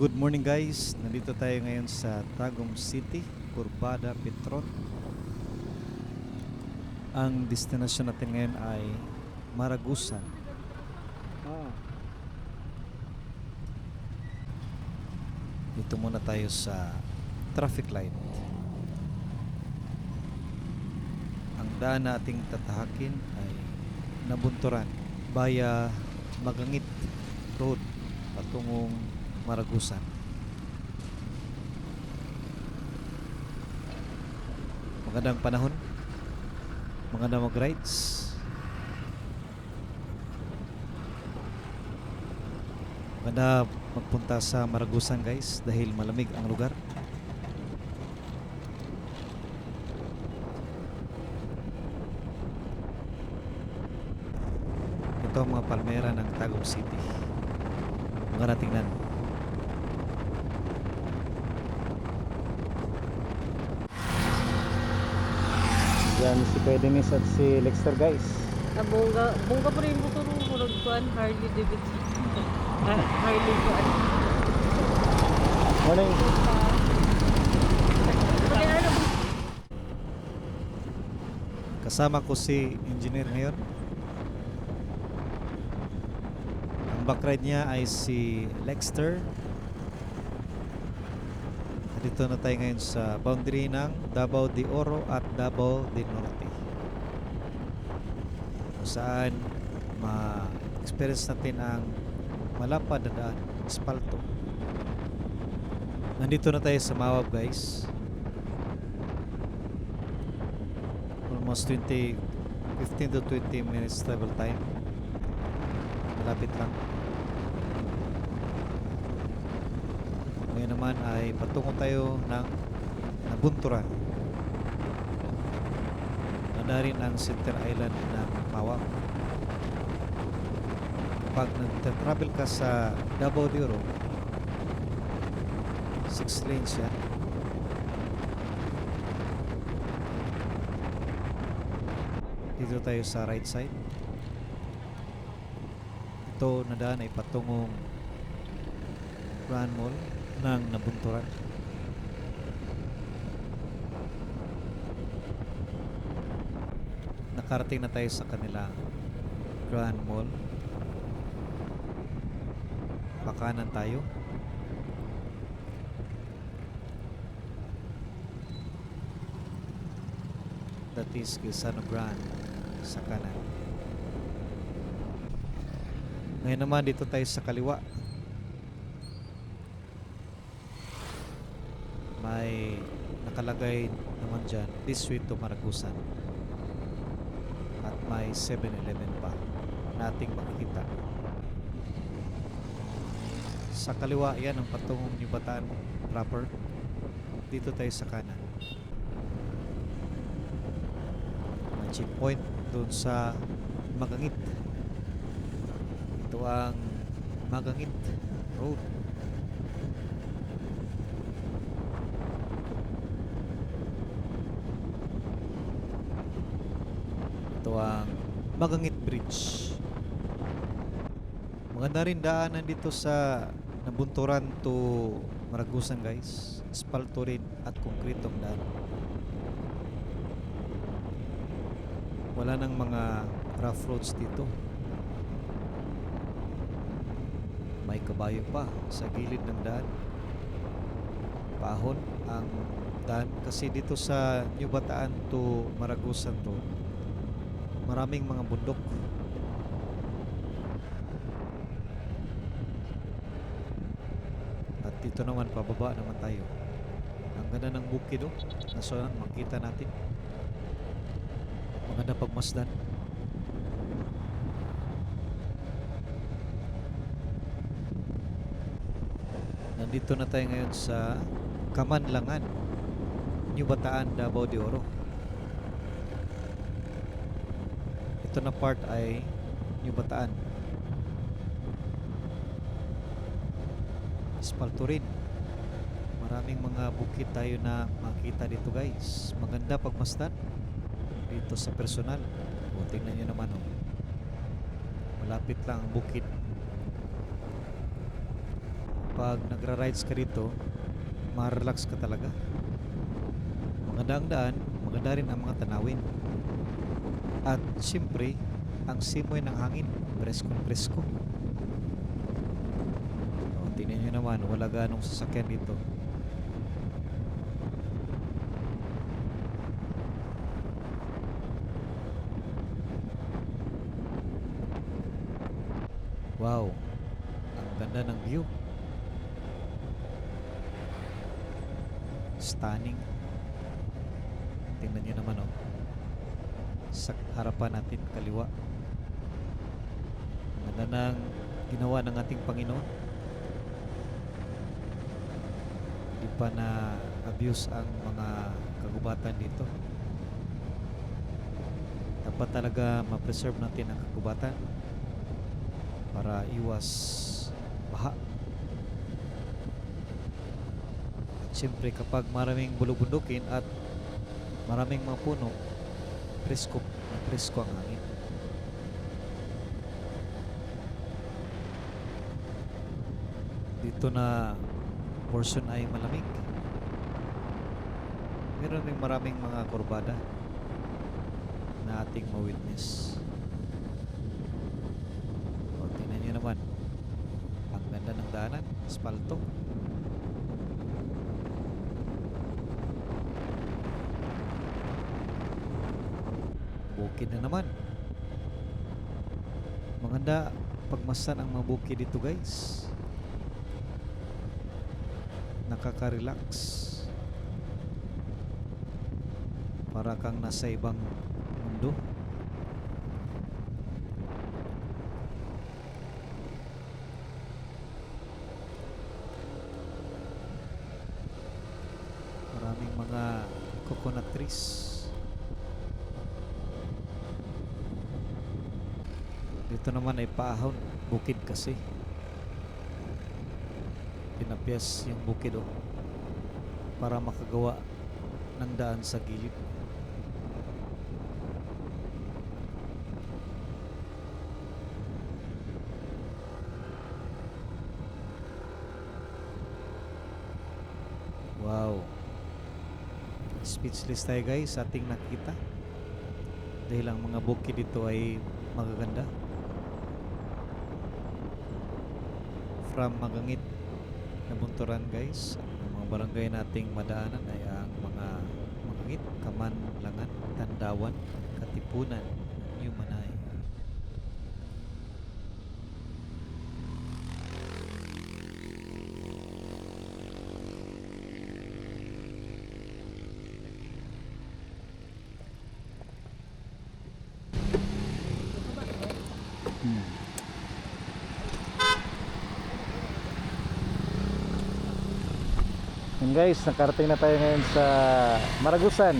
Good morning guys, nandito tayo ngayon sa Tagum City, Curbada, Petron. Ang destinasyon natin ngayon ay Maragusan. Dito muna tayo sa traffic light. Ang daan na ating tatahakin ay Nabunturan via Magangit Road patungong Maragusan. Magandang panahon, magandang mag-rides. Maganda magpunta sa Maragusan guys dahil malamig ang lugar. Ito ang mga palmera ng Tagum City. Maganda tingnan. Yan si Kuya Dennis at si Lexter guys. Bongga pa rin mo ito nung murag kuan, Harley Davidson. Harley kuan. Morning. Kasama ko si engineer ngayon. Ang backride niya ay si Lexter. Dito na tayo ngayon sa boundary ng Davao de Oro at Davao de Norte, kung saan ma-experience natin ang malapad na daan, espalto. Nandito na tayo sa Mawab guys. Almost 15 to 20 minutes travel time. Malapit lang. Ngayon naman ay patungo tayo ng Nabunturan. Na rin ang center island ng Mawab. Pag nag-travel ka sa Davao de Oro, 6 lanes yan. Dito tayo sa right side. Ito na daan ay patungong Grand Mall ng Nabunturan. Nakarating na tayo sa kanila Grand Mall. Pakanan tayo. That is Quezano Grand sa kanan. Ngayon naman dito tayo sa kaliwa. May nakalagay naman dyan, this way to Maragusan. At may 7-Eleven pa nating makikita. Sa kaliwa, yan ang patungong New Bataan proper. Dito tayo sa kanan. May checkpoint doon sa Magangit. Ito ang Magangit Road. Ito ang Magangit Bridge. Maganda rin daanan dito sa Nabunturan to Maragusan guys. Espalto rin at konkretong daan. Wala nang mga rough roads dito. May kabayo pa sa gilid ng daan. Pahon ang daan kasi dito sa New Bataan to Maragusan Road, maraming mga bundok. At dito naman pababa naman tayo. Ang ganda ng bukid oh. Nasunan makita natin. Maganda pagmasdan. Nandito na tayo ngayon sa Kamanlangan, New Bataan, Davao de Oro. Ito na part ay New Bataan. Espalto rin. Maraming mga bukid tayo na makita dito guys. Maganda pagmasdan dito sa personal. O tingnan nyo naman oh. Malapit lang ang bukid. pag nagra-rides ka dito, ma-relax ka talaga. Maganda ang daan, maganda rin ang mga tanawin. At siyempre, ang simoy ng hangin, presko-presko. O, tingnan nyo naman, wala ganong sasakyan dito. Wow, ang ganda ng view. Stunning. Tingnan nyo naman oh. Sa harapan natin, kaliwa. Ang ganda ng ginawa ng ating Panginoon. Hindi pa na abuse ang mga kagubatan dito. Dapat talaga ma-preserve natin ang kagubatan para iwas baha. At siyempre kapag maraming bulubundukin at maraming mga puno, presko ang hangin. Dito na portion ay malamig. Meron rin maraming mga kurbada na ating ma-witness. O, tingnan nyo naman. Ang ganda ng daanan, asfalto. Bukid na naman. Maganda pagmasdan ang mga bukid dito guys. Nakaka-relax. Para kang nasa ibang mundo. Maraming mga coconut trees. Dito naman ay paahon, bukid kasi. Pinapyas yung bukid oh, para makagawa ng daan sa gilid. Wow. Speechless tayo guys sa ating nakita. Dahil ang mga bukid dito ay magaganda. From Magangit na Bunturan guys, ang mga barangay nating madaanan ay ang mga Magangit, Kamanlangan, Tandawan, Katipunan, Yumanay. Yun guys, nakarating na tayo ngayon sa Maragusan.